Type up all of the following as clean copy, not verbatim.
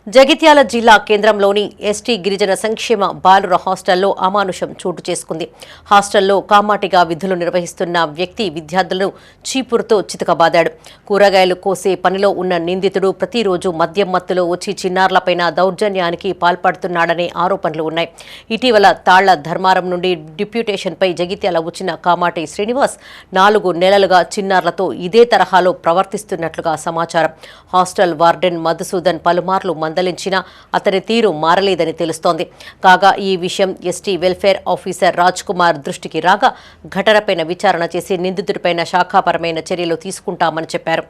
జగిత్యాల జిల్లా కేంద్రంలోని ఎస్టీ గిరిజన సంక్షేమ బాలుర హాస్టల్లో అమానుషం చోటు చేసుకుంది. హాస్టల్లో కామాటిగా విధులు నిర్వహిస్తున్న వ్యక్తి విద్యార్థులను చీపురుతో చితకబాదాడు. కూరగాయలు కోసే పనిలో ఉన్న నిందితుడు ప్రతిరోజు మద్యం మత్తులో వచ్చి చిన్నారులపైన దౌర్జన్యానికి పాల్పడుతున్నాడనే ఆరోపణలు ఉన్నాయి. ఇటీవల తాళ్ల ధర్మారం నుండి డిప్యూటేషన్పై జగిత్యాల వచ్చిన కామాటి శ్రీనివాస్ 4 నెలలుగా చిన్నారులతో ఇదే తరహాలో ప్రవర్తిస్తున్నట్లుగా సమాచారం. హాస్టల్ వార్డెన్ మధుసూదన్ పలుమార్లు మందలించినా అతని తీరు మారలేదని తెలుస్తోంది. కాగా ఈ విషయం ST welfare officer Raj Kumar దృష్టికి రాగా ఘటనపైన విచారణ చేసి నిందితుడిపైన శాఖాపరమైన చర్యలు తీసుకుంటామని చెప్పారు.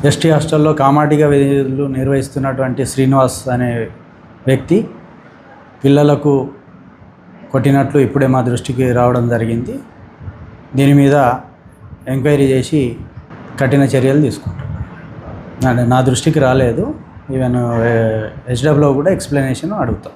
ఎస్టీ హాస్టల్లో కామాటిగా విధులు నిర్వహిస్తున్నటువంటి శ్రీనివాస్ అనే వ్యక్తి పిల్లలకు కొట్టినట్లు ఇప్పుడే మా దృష్టికి రావడం జరిగింది. దీని మీద ఎంక్వైరీ చేసి కఠిన చర్యలు తీసుకుంటాం. నా దృష్టికి రాలేదు. ఈవెన్ హెచ్డబ్ల్యూలో కూడా ఎక్స్ప్లెనేషన్ అడుగుతాం.